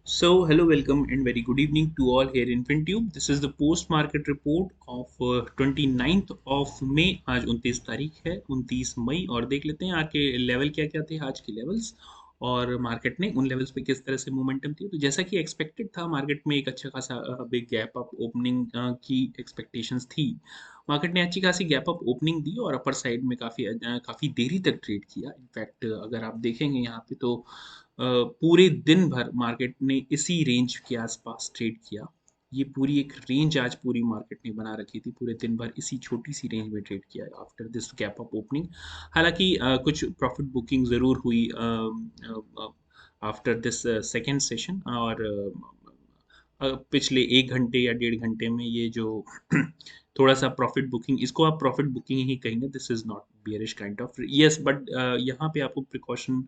Hello, welcome, and very good evening to all here in FinTube. This is the post-market report of 29th of May. आज 29 तारीख है, 29 मई, और देख लेते हैं आज के लेवल क्या क्या थे, आज के लेवल्स, और मार्केट ने उन लेवल्स पे किस तरह से मोमेंटम थी। तो जैसा कि एक्सपेक्टेड था, मार्केट में एक अच्छा खासा बिग गैप अप ओपनिंग की एक्सपेक्टेशंस थी। मार्केट ने अच्छी खासी गैप अप ओपनिंग दी और अपर साइड में काफ़ी देरी तक ट्रेड किया। इनफैक्ट अगर आप देखेंगे यहाँ पे तो पूरे दिन भर मार्केट ने इसी रेंज के आसपास ट्रेड किया। ये पूरी एक रेंज आज पूरी मार्केट ने बना रखी थी, पूरे दिन भर इसी छोटी सी रेंज में ट्रेड किया after this gap up opening. हालांकि कुछ प्रॉफिट बुकिंग ज़रूर हुई आफ्टर दिस सेकेंड सेशन, और पिछले 1 घंटे या 1.5 घंटे में ये जो थोड़ा सा प्रॉफिट बुकिंग, इसको आप प्रॉफिट बुकिंग ही कहेंगे। This is not bearish kind of, yes, but यहाँ पे आपको प्रिकॉशन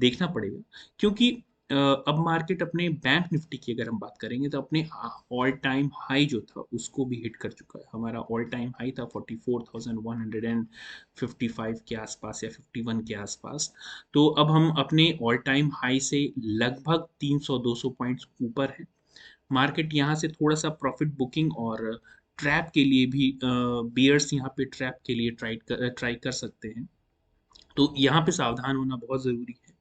देखना पड़ेगा, क्योंकि अब मार्केट अपने बैंक निफ्टी की अगर हम बात करेंगे तो अपने ऑल टाइम हाई जो था उसको भी हिट कर चुका है। हमारा ऑल टाइम हाई था 44,155 के आसपास या 51 के आसपास। तो अब हम अपने ऑल टाइम हाई से लगभग 300-200 पॉइंट्स ऊपर है। मार्केट यहाँ से थोड़ा सा प्रॉफिट बुकिंग और ट्रैप के लिए भी, बियर्स यहाँ पे ट्रैप के लिए ट्राई कर सकते हैं। तो यहाँ पे सावधान होना बहुत ज़रूरी है।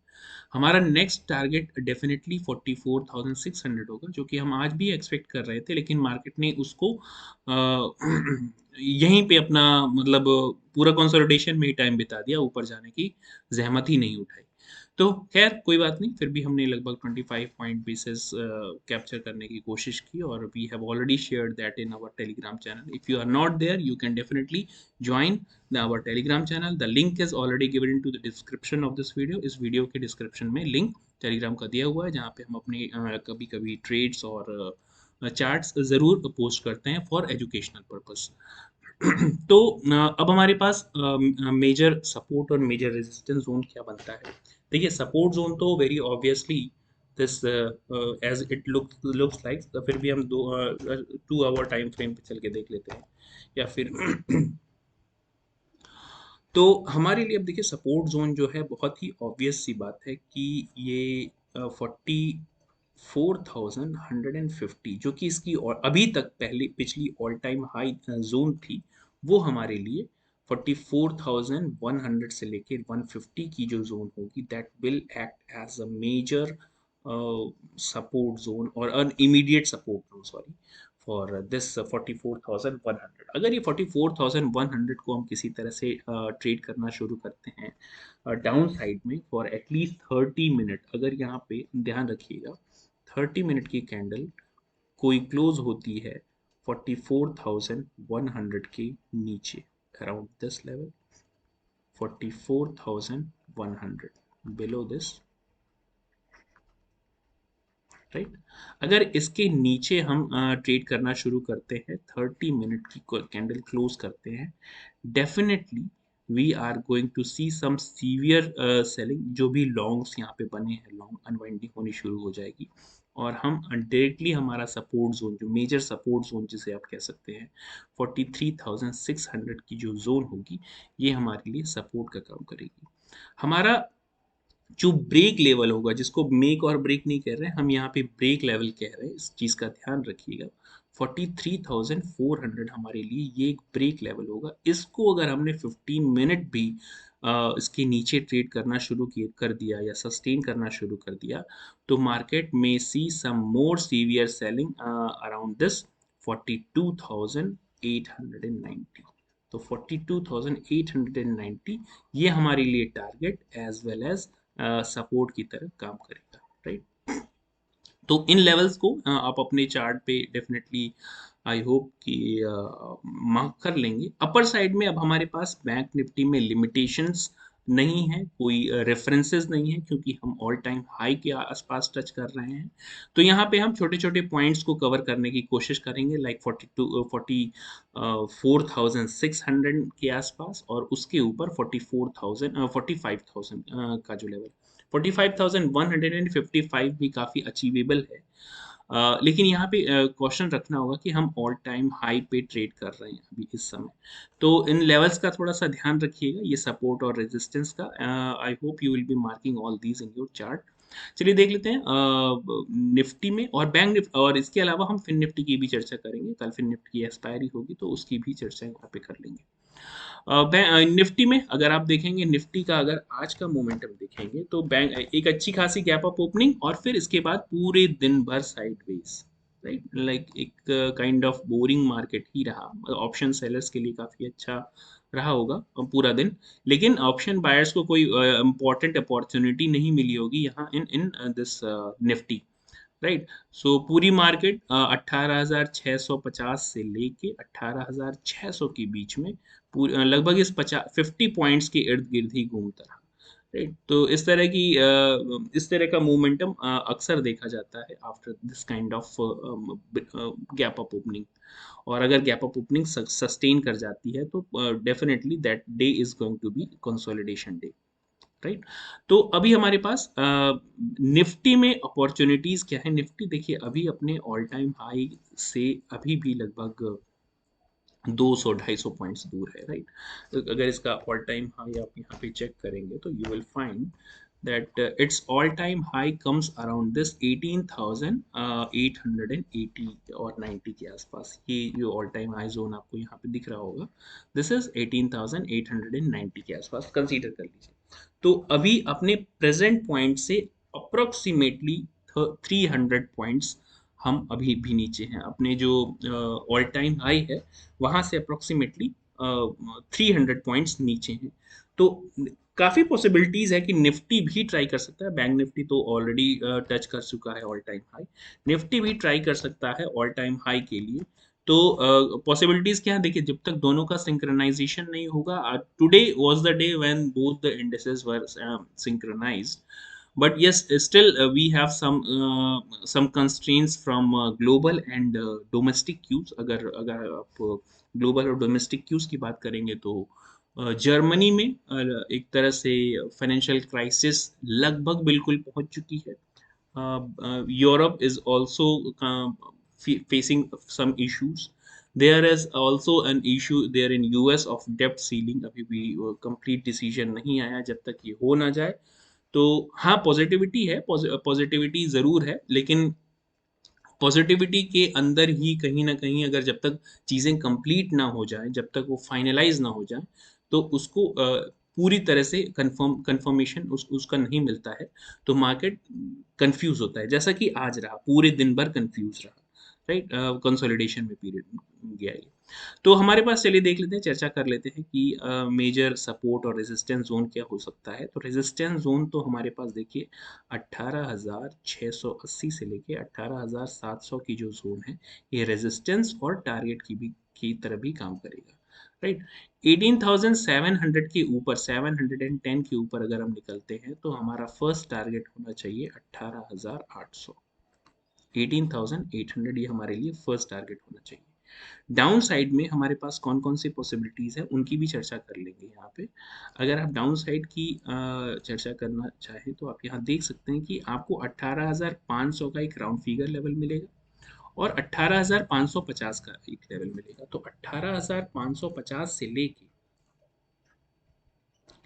हमारा नेक्स्ट टारगेट डेफिनेटली 44,600 होगा, जो कि हम आज भी एक्सपेक्ट कर रहे थे, लेकिन मार्केट ने उसको यहीं पे अपना, मतलब पूरा कंसोलिडेशन में ही टाइम बिता दिया, ऊपर जाने की जहमत ही नहीं उठाई। तो खैर कोई बात नहीं, फिर भी हमने लगभग 25 पॉइंट बेसिस कैप्चर करने की कोशिश की, और we have already shared that in our Telegram channel. If you are not there, you can definitely join our telegram channel. The link is already given into the description of this video. इस video के description में link Telegram का दिया हुआ है, जहाँ पे हम अपने कभी कभी ट्रेड्स और चार्ट्स ज़रूर पोस्ट करते हैं फॉर एजुकेशनल पर्पस। तो अब हमारे पास मेजर सपोर्ट और मेजर रेजिस्टेंस जोन क्या बनता है। देखिए, सपोर्ट जोन तो very obviously this, as it looks like, तो फिर भी हम 2 आवर टाइम फ्रेम पे चल के देख लेते हैं, या फिर तो हमारे लिए अब देखिए, सपोर्ट जोन जो है, बहुत ही ऑब्वियस सी बात है कि ये 44,150, जो कि इसकी और अभी तक पहले पिछली ऑल टाइम हाई जोन थी, वो हमारे लिए 44,100 से लेके 150 की जो जोन होगी, that will act as a major support zone और an immediate support zone, sorry, for this 44,100। अगर ये 44,100 को हम किसी तरह से ट्रेड करना शुरू करते हैं डाउन साइड में फॉर एटलीस्ट 30 मिनट, अगर यहाँ पे ध्यान रखिएगा, 30 मिनट की कैंडल कोई क्लोज होती है 44,100 के नीचे, around this level, 44,100 below this, right. अगर इसके नीचे हम ट्रेड करना शुरू करते हैं, 30 मिनट की कैंडल क्लोज करते हैं, definitely we are going to see some severe selling. जो भी लॉन्ग्स यहाँ पे बने हैं, लॉन्ग अनवाइंडिंग होनी शुरू हो जाएगी, और हम डायरेक्टली हमारा सपोर्ट जोन, जो मेजर सपोर्ट जोन जिसे आप कह सकते हैं, 43,600 की जो जोन होगी, ये हमारे लिए सपोर्ट का काम करेगी। हमारा जो ब्रेक लेवल होगा, जिसको मेक और ब्रेक नहीं कह रहे हैं हम, यहाँ पे ब्रेक लेवल कह रहे हैं, इस चीज़ का ध्यान रखिएगा। 43,400 हमारे लिए ये एक ब्रेक लेवल होगा। इसको अगर हमने 15 मिनट भी इसके नीचे ट्रेड करना शुरू कर दिया या सस्टेन करना शुरू कर दिया, तो मार्केट में see some more severe selling around this 42,890। तो 42,890 ये हमारे लिए target as well as support की तरह काम करेगा, राइट। तो इन लेवल्स को आप अपने चार्ट पे डेफिनेटली, आई होप कि मार्क कर लेंगे। अपर साइड में अब हमारे पास बैंक निफ्टी में लिमिटेशंस नहीं है, कोई रेफरेंसेस नहीं है, क्योंकि हम ऑल टाइम हाई के आसपास टच कर रहे हैं। तो यहाँ पे हम छोटे छोटे पॉइंट्स को कवर करने की कोशिश करेंगे, लाइक 44,600 के आसपास, और उसके ऊपर 45,000 का जो लेवल, 45,155 भी काफ़ी अचीवेबल है। लेकिन यहाँ पे क्वेश्चन रखना होगा कि हम ऑल टाइम हाई पे ट्रेड कर रहे हैं अभी इस समय। तो इन लेवल्स का थोड़ा सा ध्यान रखिएगा, ये सपोर्ट और रेजिस्टेंस का। आई hope you will be marking all these in your chart. चलिए देख लेते हैं निफ्टी में और बैंक निफ्टी, और इसके अलावा हम फिन निफ्टी की भी चर्चा करेंगे। कल फिन निफ्टी की एक्सपायरी होगी तो उसकी भी चर्चा यहाँ पे कर लेंगे। निफ्टी में अगर आप देखेंगे, निफ्टी का अगर आज का मोमेंटम देखेंगे तो बैंक एक अच्छी खासी गैप अप ओपनिंग और फिर इसके बाद पूरे दिन भर साइडवेज, राइट, लाइक एक काइंड ऑफ बोरिंग मार्केट ही रहा। ऑप्शन सेलर्स के लिए काफी अच्छा रहा होगा पूरा दिन, लेकिन ऑप्शन बायर्स को कोई इम्पोर्टेंट अपॉर्चुनिटी नहीं मिली होगी यहाँ इन इन दिस निफ्टी, राइट। सो पूरी मार्केट 18,650 से लेके 18,600 के बीच में लगभग इस 50 पॉइंट्स के इर्द गिर्द ही घूमता रहा, राइट। तो इस तरह का मोमेंटम अक्सर देखा जाता है after this kind of gap up opening. और अगर गैप अप ओपनिंग सस्टेन कर जाती है तो definitely that day is going to be consolidation day, right. तो अभी हमारे पास निफ्टी में अपॉर्चुनिटीज क्या है। निफ्टी देखिए अभी अपने ऑल टाइम हाई से अभी भी लगभग 200-250 पॉइंट्स दूर है, राइट। तो अगर इसका ऑल टाइम हाई आप यहाँ पे चेक करेंगे तो you will find that its all-time high comes around this 18,880 और 90 के आसपास। ये जो ऑल टाइम हाई जोन आपको यहाँ पे दिख रहा होगा, दिस इज 18,890 के आसपास कंसीडर कर लीजिए। तो अभी अपने प्रेजेंट पॉइंट से अप्रोक्सीमेटली 300 पॉइंट्स हम अभी भी नीचे हैं। अपने जो ऑल टाइम हाई है वहां से अप्रोक्सीमेटली 300 पॉइंट्स नीचे हैं। तो काफी पॉसिबिलिटीज है कि निफ्टी भी ट्राई कर सकता है। बैंक निफ्टी तो ऑलरेडी टच कर चुका है ऑल टाइम हाई, निफ्टी भी ट्राई कर सकता है ऑल टाइम हाई के लिए। तो पॉसिबिलिटीज क्या है, देखिए जब तक दोनों का सिंक्रोनाइजेशन नहीं होगा, today was the day when both the indices were synchronized, but yes, still we have some constraints from global and domestic cues। अगर आप ग्लोबल और डोमेस्टिक क्यूज की बात करेंगे तो जर्मनी में एक तरह से फाइनेंशियल क्राइसिस लगभग बिल्कुल पहुंच चुकी है। Europe is also facing some issues। There is also an issue there in US of debt ceiling। अभी भी कंप्लीट डिसीजन नहीं आया, जब तक ये हो ना जाए तो हाँ पॉजिटिविटी है, पॉजिटिविटी जरूर है, लेकिन पॉजिटिविटी के अंदर ही कहीं ना कहीं अगर जब तक चीजें कंप्लीट ना हो जाए, जब तक वो फाइनलाइज ना हो जाए, तो उसको पूरी तरह से कंफर्मेशन उसका नहीं मिलता है। तो मार्केट कंफ्यूज होता है, जैसा कि आज रहा, पूरे दिन भर कंफ्यूज रहा, राइट। कंसोलिडेशन में पीरियड गया ये। तो हमारे पास चलिए देख लेते हैं, चर्चा कर लेते हैं कि मेजर सपोर्ट और रेजिस्टेंस जोन क्या हो सकता है। तो रेजिस्टेंस जोन तो हमारे पास देखिए 18,680 से लेके 18,700 की जो जोन है, ये रेजिस्टेंस और टारगेट की तरह भी काम करेगा, राइट। 18,700 के ऊपर, 710 के ऊपर अगर हम निकलते हैं तो हमारा फर्स्ट टारगेट होना चाहिए 18,800। 18,800 ये हमारे लिए फर्स्ट टारगेट होना चाहिए। डाउन साइड में हमारे पास कौन कौन सी पॉसिबिलिटीज है उनकी भी चर्चा कर लेंगे यहाँ पे। अगर आप डाउन साइड की चर्चा करना चाहें तो आप यहाँ देख सकते हैं कि आपको 18,500 का एक राउंड फिगर लेवल मिलेगा और 18,550 का एक लेवल मिलेगा। तो 18,550 से लेके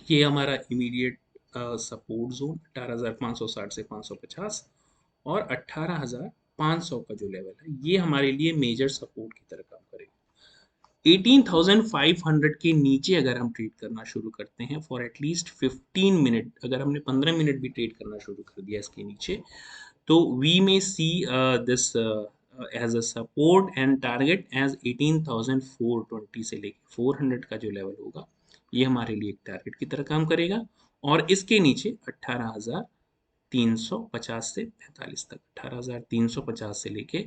ये हमारा इमीडिएट सपोर्ट जोन 18,560 से 550 और 18,500 का जो लेवल है ये हमारे लिए मेजर सपोर्ट की तरह काम करेगा। 18,500 के नीचे अगर हम ट्रेड करना शुरू करते हैं फॉर एटलीस्ट 15 मिनट, अगर हमने 15 मिनट भी ट्रेड करना शुरू कर दिया इसके नीचे, तो we may see this as a support and target as 18,420 से लेके 400 का जो लेवल होगा ये हमारे लिए एक टारगेट की तरह काम करेगा। और इसके नीचे 18,350 से 45 तक, 18,350 से लेके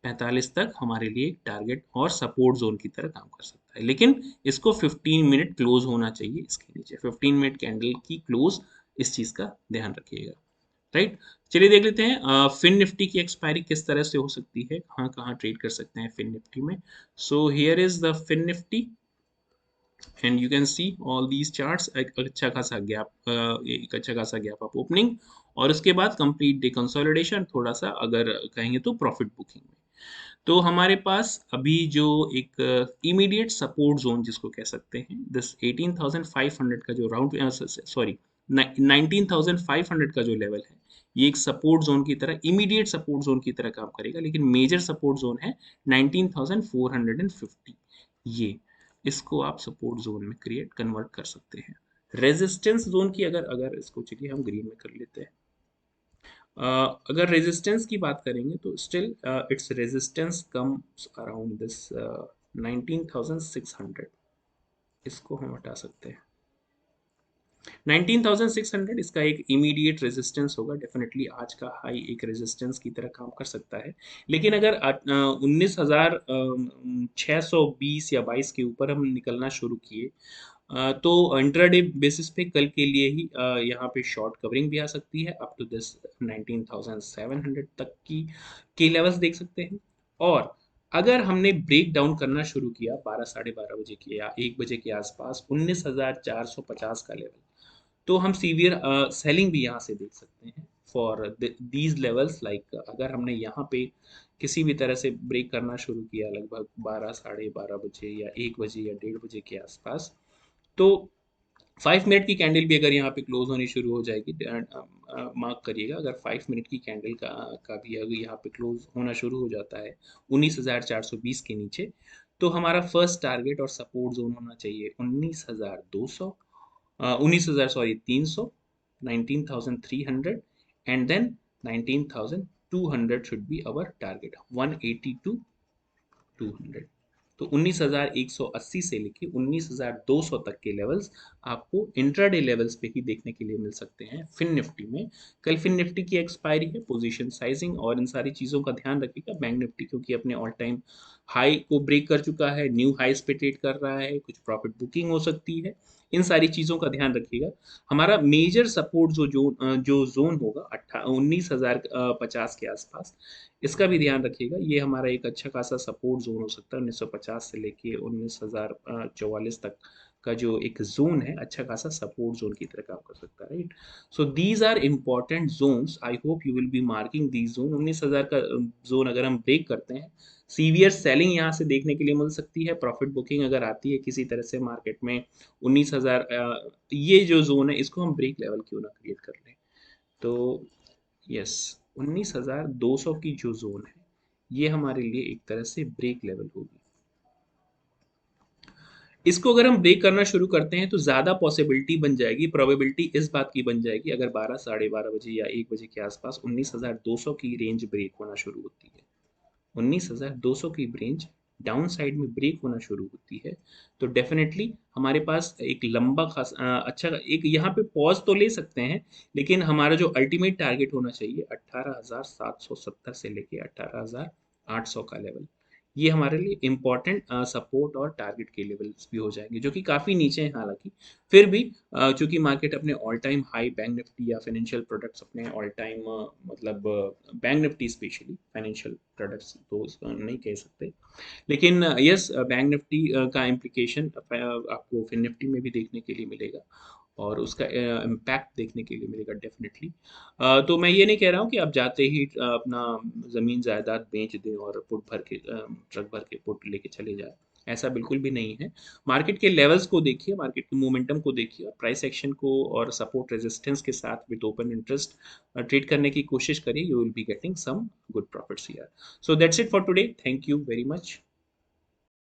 45 तक हमारे लिए एक टारगेट और सपोर्ट जोन की तरह काम कर सकता है। लेकिन इसको 15 मिनट क्लोज होना चाहिए इसके नीचे, 15 मिनट कैंडल की क्लोज, इस चीज का ध्यान रखिएगा, राइट। चलिए देख लेते हैं फिन निफ्टी की एक्सपायरी किस तरह से हो सकती है, कहाँ कहाँ ट्रेड कर सकते हैं फिन निफ्टी में। So here is the Fin Nifty and you can see all these charts. एक अच्छा खासा गैप अप ओपनिंग और उसके बाद कंप्लीट डे कंसोलिडेशन, थोड़ा सा अगर कहेंगे तो प्रॉफिट बुकिंग में। तो हमारे पास अभी जो एक इमीडिएट सपोर्ट जोन जिसको कह सकते हैं, दिस 18,500 का जो राउंड, सॉरी 19,500 का जो लेवल है ये एक सपोर्ट जोन की तरह, इमीडिएट सपोर्ट जोन की तरह काम करेगा, लेकिन मेजर सपोर्ट जोन है 19,450। ये इसको आप सपोर्ट जोन में क्रिएट कन्वर्ट कर सकते हैं। रेजिस्टेंस जोन की अगर अगर इसको चलिए हम ग्रीन में कर लेते हैं। अगर रेजिस्टेंस की बात करेंगे तो still its resistance comes around this 19,600। इसको हम हटा सकते हैं। 19,600 इसका एक इमीडिएट रेजिस्टेंस होगा। डेफिनेटली आज का हाई एक रेजिस्टेंस की तरह काम कर सकता है, लेकिन अगर 19,620 या 22 के ऊपर हम निकलना शुरू किए तो इंट्राडे बेसिस पे कल के लिए ही यहाँ पे शॉर्ट कवरिंग भी आ सकती है। अप टू दिस 19,700 तक की के लेवल्स देख सकते हैं। और अगर हमने ब्रेक डाउन करना शुरू किया 12 साढ़े 12 बजे के या 1 बजे के आसपास 19,450 का लेवल, तो हम सीवियर सेलिंग भी यहाँ से देख सकते हैं फॉर दीज लेवल्स। लाइक अगर हमने यहाँ पे किसी भी तरह से ब्रेक करना शुरू किया लगभग 12 साढ़े 12 बजे या 1 बजे या 1:30 बजे के आसपास, तो 5 मिनट की कैंडल भी अगर यहाँ पे क्लोज होनी शुरू हो जाएगी, मार्क करिएगा, अगर 5 मिनट की कैंडल का भी अगर यहाँ पे क्लोज होना शुरू हो जाता है 19,420 के नीचे, तो हमारा फर्स्ट टारगेट और सपोर्ट जोन होना चाहिए 19,200, 19,000 sorry 300, 19,300 and then 19,200 should be our target, 180 to 200। तो 19,180 से लेके 19,200 तक के लेवल्स आपको इंट्राडे लेवल्स पे ही देखने के लिए मिल सकते हैं फिन निफ्टी में। कल फिन निफ्टी की एक्सपायरी है, पोजीशन साइजिंग और इन सारी चीज़ों का ध्यान रखिएगा। बैंक निफ्टी क्योंकि अपने ऑल टाइम हाई को ब्रेक कर चुका है, न्यू हाईस पे ट्रेड कर रहा है, कुछ प्रॉफिट बुकिंग हो सकती है, इन सारी चीज़ों का ध्यान रखिएगा। हमारा मेजर सपोर्ट जो जोन होगा 19,050 के आसपास, इसका भी ध्यान रखिएगा। ये हमारा एक अच्छा खासा सपोर्ट जोन हो सकता है। 1950 से लेके 19,044 तक का जो एक जोन है, अच्छा खासा सपोर्ट जोन की तरह काम कर सकता है, right. So these are important zones, I hope you will be marking these zone. 19,000 का जोन अगर हम ब्रेक करते हैं, सीवियर सेलिंग यहाँ से देखने के लिए मिल सकती है। प्रॉफिट बुकिंग अगर आती है किसी तरह से मार्केट में 19,000, ये जो जोन है इसको हम ब्रेक लेवल क्यों ना क्रिएट कर लें। तो यस, 19,200 की जो जोन है ये हमारे लिए एक तरह से ब्रेक लेवल होगी। इसको अगर हम ब्रेक करना शुरू करते हैं तो ज़्यादा पॉसिबिलिटी बन जाएगी, प्रोबेबिलिटी इस बात की बन जाएगी, अगर 12 साढ़े 12 बजे या 1 बजे के आसपास 19,200 की रेंज ब्रेक होना शुरू होती है, 19,200 की रेंज डाउन साइड में ब्रेक होना शुरू होती है, तो डेफिनेटली हमारे पास एक लंबा खास अच्छा एक यहाँ पे पॉज तो ले सकते हैं, लेकिन हमारा जो अल्टीमेट टारगेट होना चाहिए 18,770 से लेके 18,800 का लेवल, ये हमारे लिए इम्पॉर्टेंट सपोर्ट और टारगेट के लेवल्स भी हो जाएंगे, जो कि काफ़ी नीचे हैं हालांकि। फिर भी चूंकि मार्केट अपने all time high, bank Nifty या फाइनेंशियल प्रोडक्ट्स अपने ऑल टाइम मतलब bank Nifty specially, financial products तो इसको नहीं कह सकते, लेकिन यस बैंक निफ्टी का इम्प्लीकेशन आपको फिन निफ्टी में भी देखने के लिए मिलेगा और उसका इम्पैक्ट देखने के लिए मिलेगा डेफिनेटली। तो मैं ये नहीं कह रहा हूँ कि आप जाते ही अपना ज़मीन जायदाद बेच दें और पुट भर के ट्रक भर के पुट लेके चले जाए, ऐसा बिल्कुल भी नहीं है। मार्केट के लेवल्स को देखिए, मार्केट के मोमेंटम को देखिए और प्राइस एक्शन को और सपोर्ट रेजिस्टेंस के साथ विद ओपन इंटरेस्ट ट्रेड करने की कोशिश करिए, you will be getting some good profits here. So that's it for today, thank you very much.